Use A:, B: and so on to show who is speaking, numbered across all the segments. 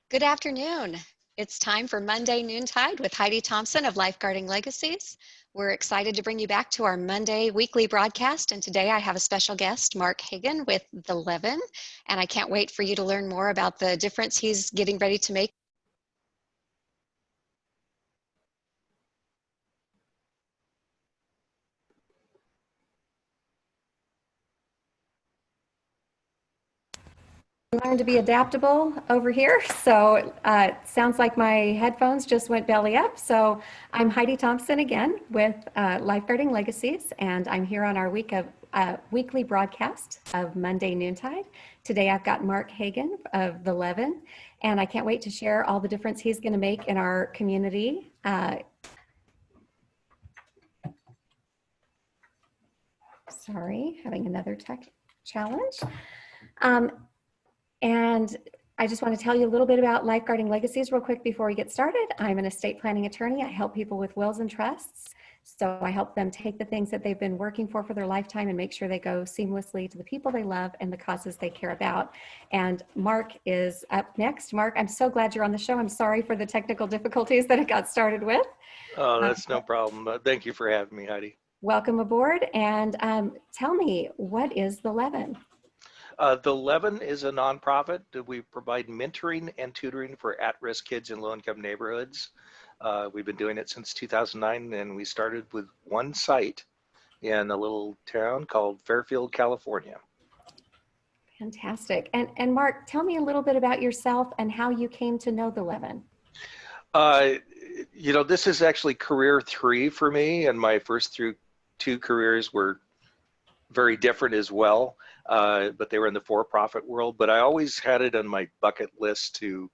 A: Good afternoon. It's time for Monday Noontide with Heidi Thompson of Lifeguarding Legacies. We're excited to bring you back to our Monday weekly broadcast, and today I have a special guest, Mark Hagan with the Leaven, and I can't wait for you to learn more about the difference he's getting ready to make.
B: Learn to be adaptable over here. So it sounds like my headphones just went belly up. So I'm Heidi Thompson again with Lifeguarding Legacies, and I'm here on our weekly broadcast of Monday Noontide. Today I've got Mark Hagan of the Leaven, and I can't wait to share all the difference he's going to make in our community. Sorry, having another tech challenge. And I just want to tell you a little bit about Lifeguarding Legacies real quick before we get started. I'm an estate planning attorney. I help people with wills and trusts. So I help them take the things that they've been working for their lifetime and make sure they go seamlessly to the people they love and the causes they care about. And Mark is up next. Mark, I'm so glad you're on the show. I'm sorry for the technical difficulties that it got started with.
C: Oh, that's no problem. Thank you for having me, Heidi.
B: Welcome aboard. And tell me, what is the Leaven?
C: The Leaven is a nonprofit that we provide mentoring and tutoring for at-risk kids in low-income neighborhoods. We've been doing it since 2009, and we started with one site in a little town called Fairfield, California.
B: Fantastic. And Mark, tell me a little bit about yourself and how you came to know the Leaven.
C: This is actually career 3 for me, and my first 2 careers were very different as well, but they were in the for-profit world. But I always had it on my bucket list to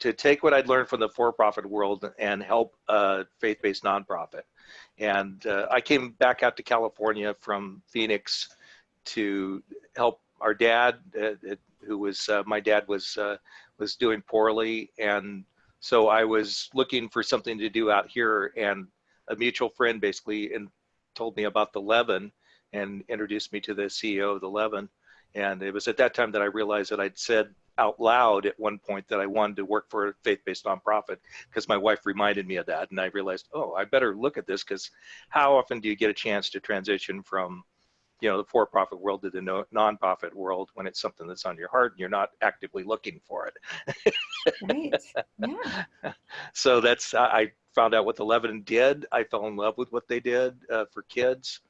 C: take what I'd learned from the for-profit world and help a faith-based nonprofit. And I came back out to California from Phoenix to help our dad, who was my dad was doing poorly, and so I was looking for something to do out here, and a mutual friend basically told me about the Leaven and introduced me to the CEO of the Leaven. And it was at that time that I realized that I'd said out loud at one point that I wanted to work for a faith-based nonprofit, because my wife reminded me of that. And I realized, oh, I better look at this, because how often do you get a chance to transition from, the for-profit world to the nonprofit world when it's something that's on your heart and you're not actively looking for it?
B: Right. Yeah.
C: So I found out what the Leaven did. I fell in love with what they did for kids.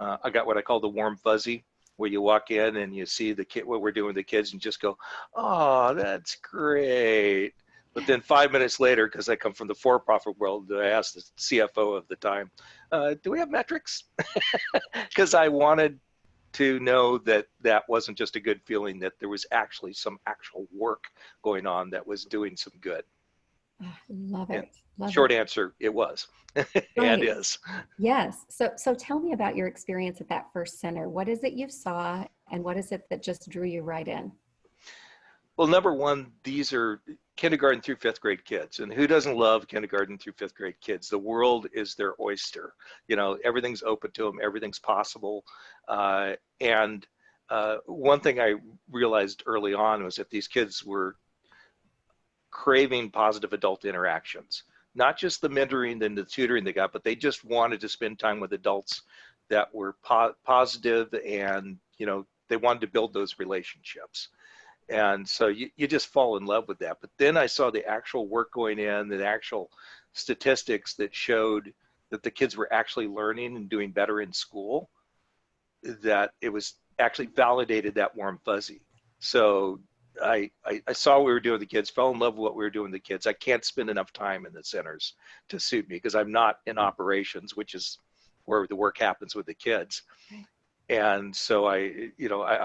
C: I got what I call the warm fuzzy, where you walk in and you see what we're doing with the kids and just go, oh, that's great. But then 5 minutes later, because I come from the for-profit world, I asked the CFO of the time, do we have metrics? Because I wanted to know that that wasn't just a good feeling, that there was actually some actual work going on that was doing some good.
B: Love it.
C: Short answer, it was. And is.
B: Yes. So tell me about your experience at that first center. What is it you saw, and what is it that just drew you right in?
C: Well, number one, these are kindergarten through 5th grade kids. And who doesn't love kindergarten through 5th grade kids? The world is their oyster. Everything's open to them. Everything's possible. And one thing I realized early on was that these kids were craving positive adult interactions, not just the mentoring and the tutoring they got, but they just wanted to spend time with adults that were positive, and they wanted to build those relationships. And so you just fall in love with that. But then I saw the actual work going in, the actual statistics that showed that the kids were actually learning and doing better in school, that it was actually validated that warm fuzzy. So I saw what we were doing with the kids, fell in love with what we were doing with the kids. I can't spend enough time in the centers to suit me, because I'm not in operations, which is where the work happens with the kids.
B: Right.
C: And so I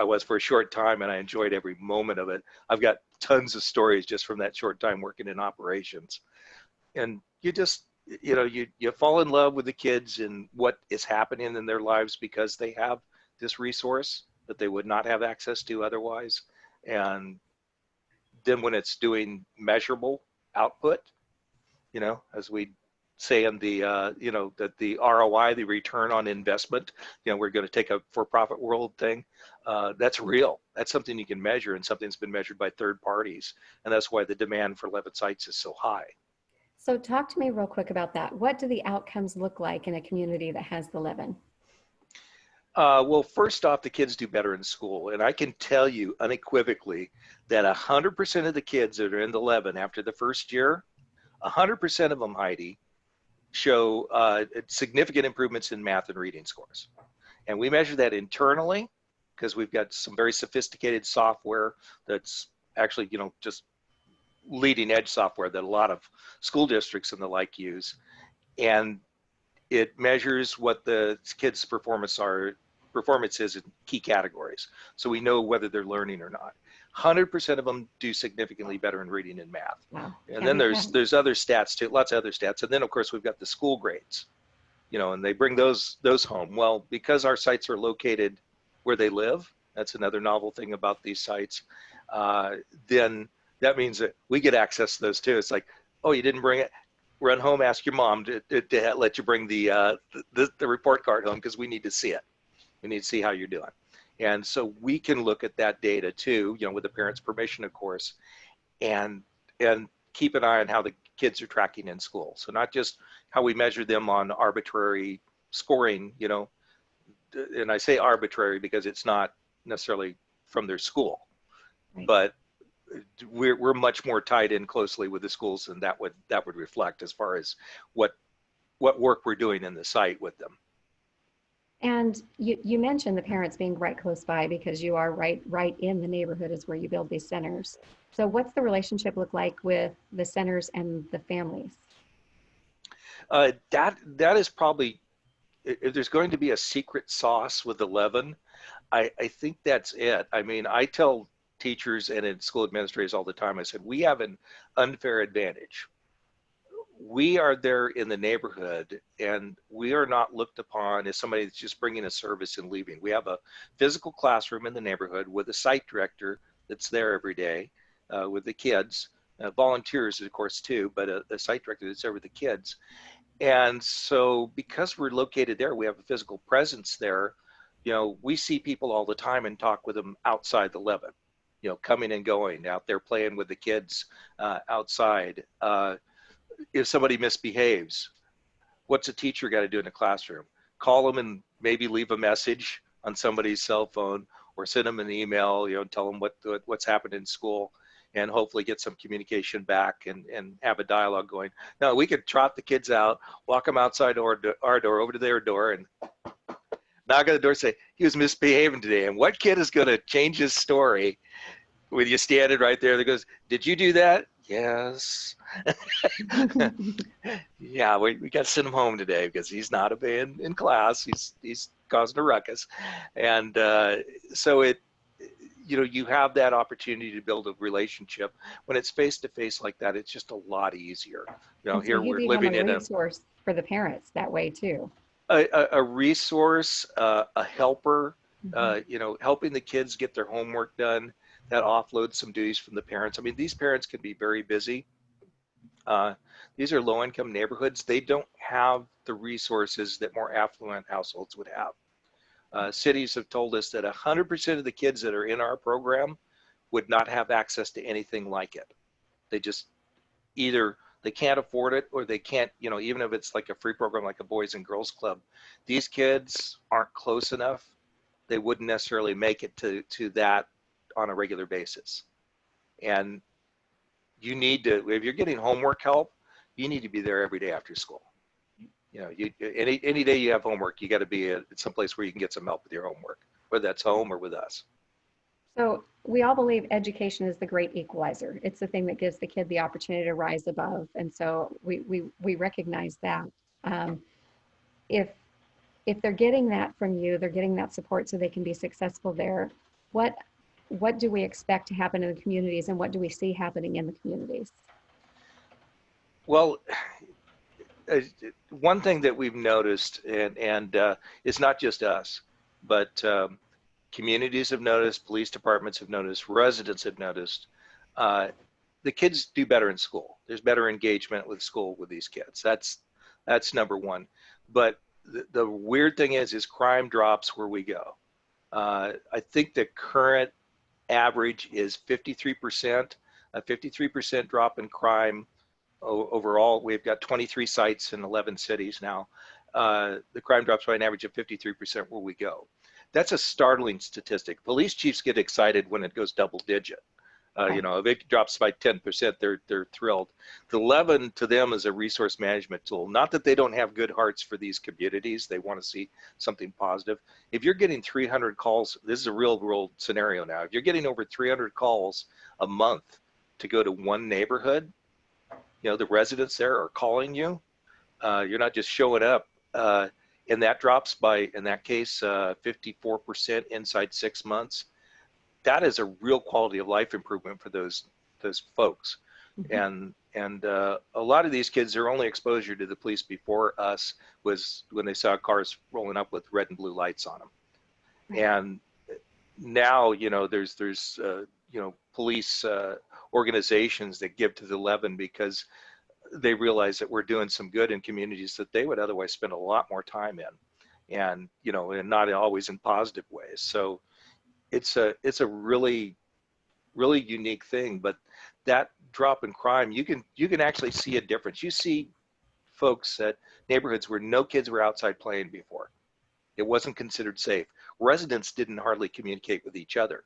C: was for a short time, and I enjoyed every moment of it. I've got tons of stories just from that short time working in operations. And you just, you fall in love with the kids and what is happening in their lives, because they have this resource that they would not have access to otherwise. And then when it's doing measurable output, as we saying that the ROI, the return on investment, we're going to take a for-profit world thing. That's real. That's something you can measure, and something that's been measured by third parties. And that's why the demand for Leaven sites is so high.
B: So talk to me real quick about that. What do the outcomes look like in a community that has the Leaven?
C: Well, first off, the kids do better in school. And I can tell you unequivocally that 100% of the kids that are in the Leaven after the first year, 100% of them, Heidi, show significant improvements in math and reading scores. And we measure that internally because we've got some very sophisticated software that's actually, just leading edge software that a lot of school districts and the like use. And it measures what the kids' performance is in key categories. So we know whether they're learning or not. 100% of them do significantly better in reading and math.
B: Wow.
C: And then there's other stats too, lots of other stats. And then of course we've got the school grades, and they bring those home. Well, because our sites are located where they live, that's another novel thing about these sites, then that means that we get access to those too. It's like, oh, you didn't bring it? Run home, ask your mom to let you bring the report card home because we need to see it. We need to see how you're doing. And so we can look at that data too, with the parents' permission, of course, and keep an eye on how the kids are tracking in school. So not just how we measure them on arbitrary scoring, and I say arbitrary because it's not necessarily from their school,
B: Right.
C: but we're much more tied in closely with the schools than that would reflect as far as what work we're doing in the site with them.
B: And you mentioned the parents being right close by because you are right in the neighborhood is where you build these centers. So what's the relationship look like with the centers and the families?
C: That is probably, if there's going to be a secret sauce with the Leaven, I think that's it. I mean, I tell teachers and school administrators all the time, I said, we have an unfair advantage. We are there in the neighborhood, and we are not looked upon as somebody that's just bringing a service and leaving. We have a physical classroom in the neighborhood with a site director that's there every day with the kids, volunteers, of course, too, but a site director that's there with the kids. And so because we're located there, we have a physical presence there. We see people all the time and talk with them outside the Leaven, coming and going, out there playing with the kids outside. If somebody misbehaves, what's a teacher got to do in the classroom? Call them and maybe leave a message on somebody's cell phone, or send them an email, tell them what's happened in school, and hopefully get some communication back and have a dialogue going. Now, we could trot the kids out, walk them outside our door, over to their door, and knock on the door and say, he was misbehaving today. And what kid is going to change his story with you standing right there that goes, did you do that? Yes. Yeah, we got to send him home today because he's not obeying in class. He's causing a ruckus. And so you have that opportunity to build a relationship. When it's face-to-face like that, it's just a lot easier.
B: So
C: Here
B: you
C: we're
B: become
C: living in
B: a resource for the parents that way too.
C: a resource, a helper,
B: Mm-hmm.
C: helping the kids get their homework done. That offloads some duties from the parents. I mean, these parents can be very busy. These are low-income neighborhoods. They don't have the resources that more affluent households would have. Cities have told us that 100% of the kids that are in our program would not have access to anything like it. They just either they can't afford it, or they can't, even if it's like a free program like a Boys and Girls Club, these kids aren't close enough. They wouldn't necessarily make it to that on a regular basis. And you need to, if you're getting homework help, you need to be there every day after school. Any day you have homework, you got to be at someplace where you can get some help with your homework, whether that's home or with us.
B: So we all believe education is the great equalizer. It's the thing that gives the kid the opportunity to rise above. And so we recognize that. If they're getting that from you, they're getting that support so they can be successful there. What do we expect to happen in the communities, and what do we see happening in the communities?
C: Well, one thing that we've noticed, and it's not just us, but communities have noticed, police departments have noticed, residents have noticed, the kids do better in school. There's better engagement with school with these kids. That's number one. But the weird thing is crime drops where we go. I think the current average is 53%, a 53% drop in crime overall. We've got 23 sites in 11 cities now. The crime drops by an average of 53% where we go. That's a startling statistic. Police chiefs get excited when it goes double digit. You know, if it drops by 10%, they're thrilled. The Leaven to them is a resource management tool. Not that they don't have good hearts for these communities. They want to see something positive. If you're getting 300 calls, this is a real world scenario now. If you're getting over 300 calls a month to go to one neighborhood, you know, the residents there are calling you. You're not just showing up. And that drops by, in that case, 54% inside 6 months. That is a real quality of life improvement for those folks. Mm-hmm. And a lot of these kids, their only exposure to the police before us was when they saw cars rolling up with red and blue lights on them. Right. And now, you know, there's you know, police organizations that give to the Leaven because they realize that we're doing some good in communities that they would otherwise spend a lot more time in, and you know, and not always in positive ways. So it's a really unique thing. But that drop in crime, you can actually see a difference. You see folks at neighborhoods where no kids were outside playing before. It wasn't considered safe. Residents didn't hardly communicate with each other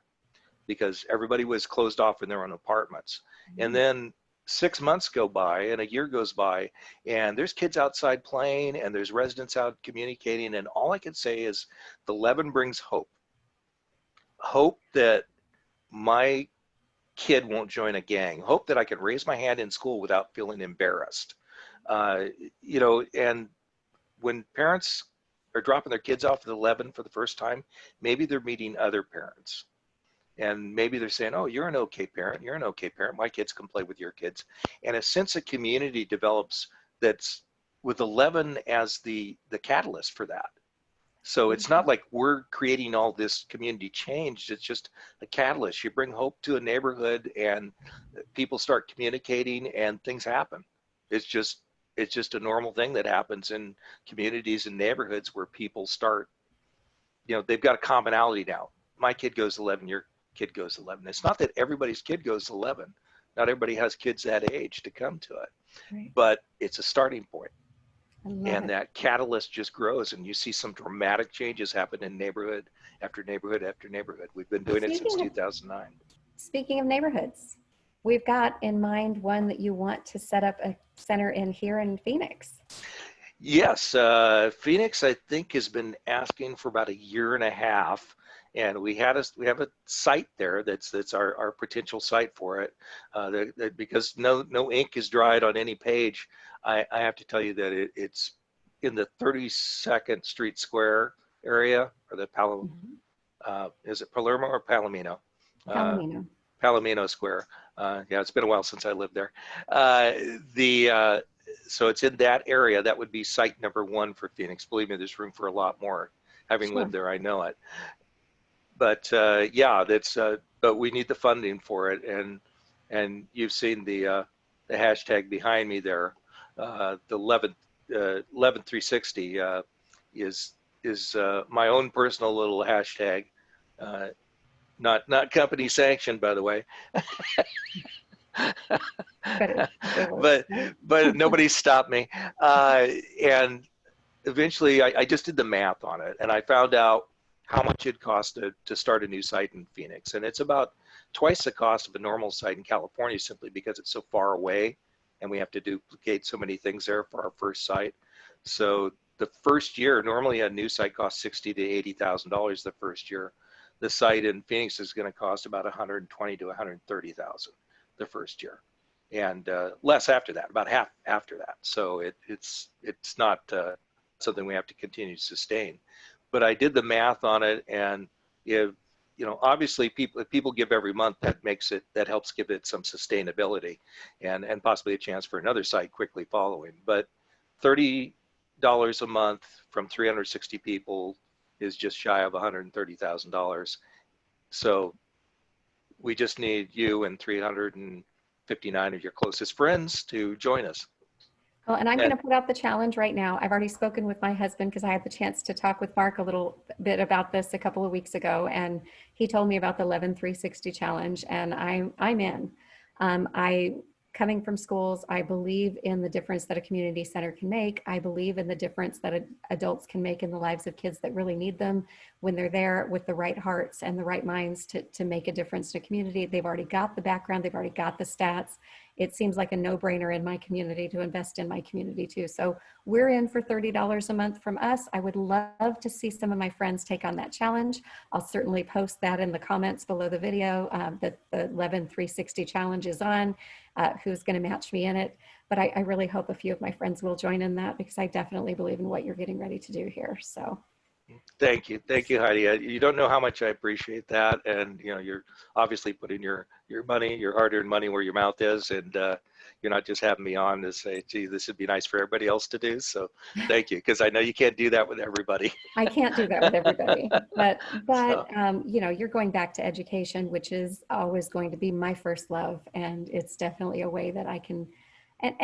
C: because everybody was closed off in their own apartments. Mm-hmm. And then 6 months go by and a year goes by and there's kids outside playing and there's residents out communicating. And all I can say is the Leaven brings hope. Hope that my kid won't join a gang. Hope that I can raise my hand in school without feeling embarrassed. You know, and when parents are dropping their kids off at the Leaven for the first time, maybe they're meeting other parents. And maybe they're saying, oh, you're an okay parent. You're an okay parent. My kids can play with your kids. And a sense of community develops that's with the Leaven as the catalyst for that. So it's not like we're creating all this community change. It's just a catalyst. You bring hope to a neighborhood and people start communicating and things happen. It's just a normal thing that happens in communities and neighborhoods where people start, you know, they've got a commonality now. My kid goes to Leaven, your kid goes to Leaven. It's not that everybody's kid goes to Leaven. Not everybody has kids that age to come to it, right. But it's a starting point. And that catalyst just grows, and you see some dramatic changes happen in neighborhood after neighborhood after neighborhood. We've been doing it since 2009. Speaking
B: of neighborhoods, we've got in mind one that you want to set up a center in here in Phoenix.
C: Yes, Phoenix, I think, has been asking for about 1.5 years, and we have a site there that's our potential site for it. That because no ink is dried on any page. I have to tell you that it's in the 32nd Street Square area, or the is it Palermo or Palomino?
B: Palomino.
C: Palomino Square. Yeah, it's been a while since I lived there. So it's in that area. That would be site number 1 for Phoenix. Believe me, there's room for a lot more. Having lived there, I know it. But yeah, but we need the funding for it, and you've seen the hashtag behind me there. The Leaven 360 is my own personal little hashtag, not company sanctioned, by the way. but nobody stopped me, and eventually I just did the math on it, and I found out how much it cost to start a new site in Phoenix, and it's about twice the cost of a normal site in California, simply because it's so far away and we have to duplicate so many things there for our first site. So the first year, normally a new site costs $60,000 to $80,000 the first year. The site in Phoenix is going to cost about $120,000 to $130,000 the first year, and less after that, about half after that. So it's not something we have to continue to sustain. But I did the math on it, and if, you know, obviously if people give every month, that helps give it some sustainability and possibly a chance for another site quickly following. But $30 a month from 360 people is just shy of $130,000. So we just need you and 359 of your closest friends to join us.
B: Well, and I'm going
C: And
B: to put out the challenge right now. I've already spoken with my husband because I had the chance to talk with Mark a little bit about this a couple of weeks ago, and he told me about the 11-360 challenge, and I'm in. I coming from schools, I believe in the difference that a community center can make. I believe in the difference that adults can make in the lives of kids that really need them when they're there with the right hearts and the right minds to make a difference in a community. They've already got the background, they've already got the stats. It seems like a no-brainer in my community to invest in my community too. So we're in for $30 a month from us. I would love to see some of my friends take on that challenge. I'll certainly post that in the comments below the video that the 11-360 challenge is on, who's going to match me in it. But I really hope a few of my friends will join in that because I definitely believe in what you're getting ready to do here. So.
C: thank you, Heidi. You don't know how much I appreciate that, and you're obviously putting your money, your hard-earned money, where your mouth is, and you're not just having me on to say, "Gee, this would be nice for everybody else to do." So, thank you, because I know you can't do that with everybody.
B: I can't do that with everybody, but
C: So,
B: you're going back to education, which is always going to be my first love, and it's definitely a way that I can, and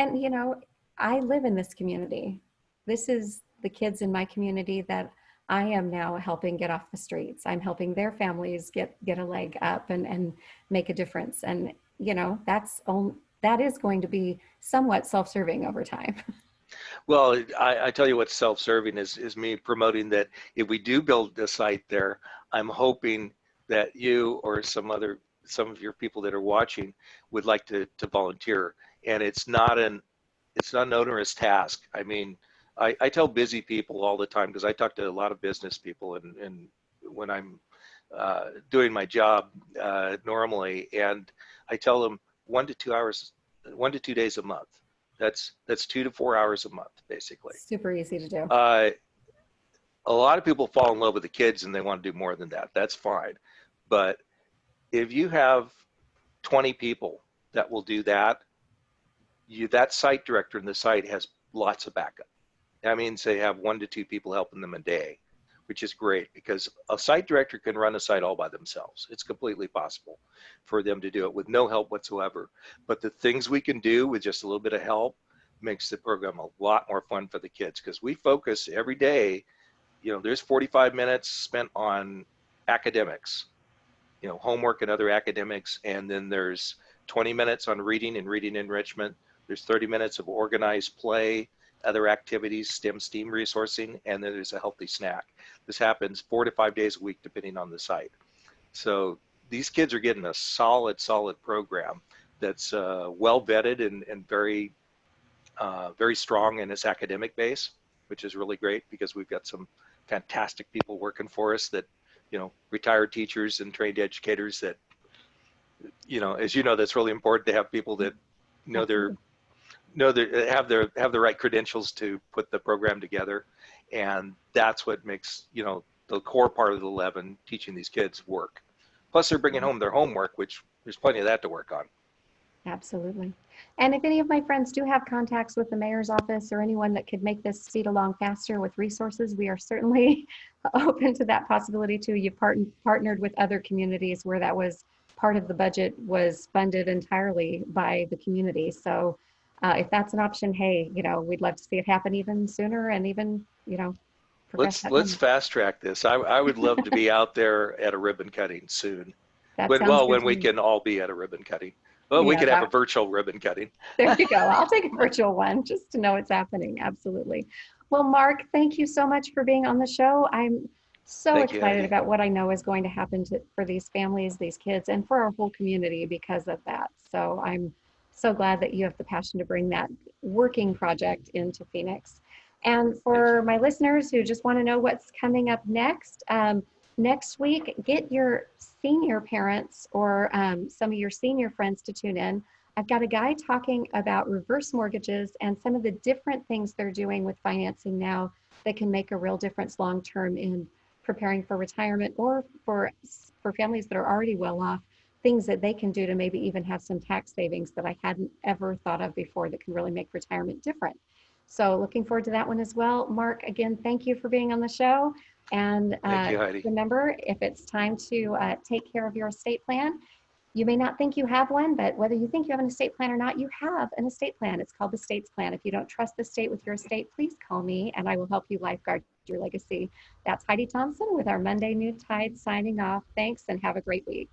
B: I live in this community. This is the kids in my community that I am now helping get off the streets. I'm helping their families get a leg up and make a difference, and that is going to be somewhat self-serving over time.
C: well, I tell you what's self-serving is me promoting that if we do build a site there, I'm hoping that you or some of your people that are watching would like to volunteer. And it's not an onerous task. I mean, I tell busy people all the time because I talk to a lot of business people and when I'm doing my job normally, and I tell them 1 to 2 hours, 1 to 2 days a month. That's 2 to 4 hours a month, basically.
B: Super easy to do.
C: A lot of people fall in love with the kids and they want to do more than that. That's fine. But if you have 20 people that will do that, that site director in the site has lots of backup. That means they have 1 to 2 people helping them a day, which is great because a site director can run a site all by themselves. It's completely possible for them to do it with no help whatsoever. But the things we can do with just a little bit of help makes the program a lot more fun for the kids because we focus every day. There's 45 minutes spent on academics, homework and other academics, and then there's 20 minutes on reading and reading enrichment. There's 30 minutes of organized play, other activities, STEAM resourcing, and then there's a healthy snack. This happens 4 to 5 days a week, depending on the site. So these kids are getting a solid program that's well vetted and very, very strong in its academic base, which is really great because we've got some fantastic people working for us that, retired teachers and trained educators that, as that's really important to have people that have the right credentials to put the program together, and that's what makes the core part of the 11 teaching these kids work. Plus, they're bringing home their homework, which there's plenty of that to work on.
B: Absolutely. And if any of my friends do have contacts with the mayor's office or anyone that could make this speed along faster with resources, we are certainly open to that possibility too. You've partnered with other communities where that was part of the budget was funded entirely by the community. So if that's an option, hey, we'd love to see it happen even sooner and even, progress that
C: Let's
B: number.
C: fast track this. I would love to be out there at a ribbon cutting soon.
B: That sounds good
C: When
B: to
C: we
B: me.
C: can all be at a ribbon cutting. Well, we
B: Yeah,
C: could have a virtual ribbon cutting.
B: there you go. I'll take a virtual one just to know it's happening. Absolutely. Well, Mark, thank you so much for being on the show. I'm so
C: Thank you,
B: excited
C: Heidi.
B: about what I know is going to happen for these families, these kids, and for our whole community because of that. So I'm so glad that you have the passion to bring that working project into Phoenix. And for my listeners who just want to know what's coming up next, next week, get your senior parents or some of your senior friends to tune in. I've got a guy talking about reverse mortgages and some of the different things they're doing with financing now that can make a real difference long-term in preparing for retirement or for families that are already well off, things that they can do to maybe even have some tax savings that I hadn't ever thought of before that can really make retirement different. So looking forward to that one as well. Mark, again, thank you for being on the show. And
C: Thank you, Heidi.
B: remember, if it's time to take care of your estate plan, You may not think you have one, but whether you think you have an estate plan or not, you have an estate plan. It's called the States Plan. If you don't trust the state with your estate, please call me and I will help you lifeguard your legacy. That's Heidi Thompson with our Monday Noontide signing off. Thanks and have a great week.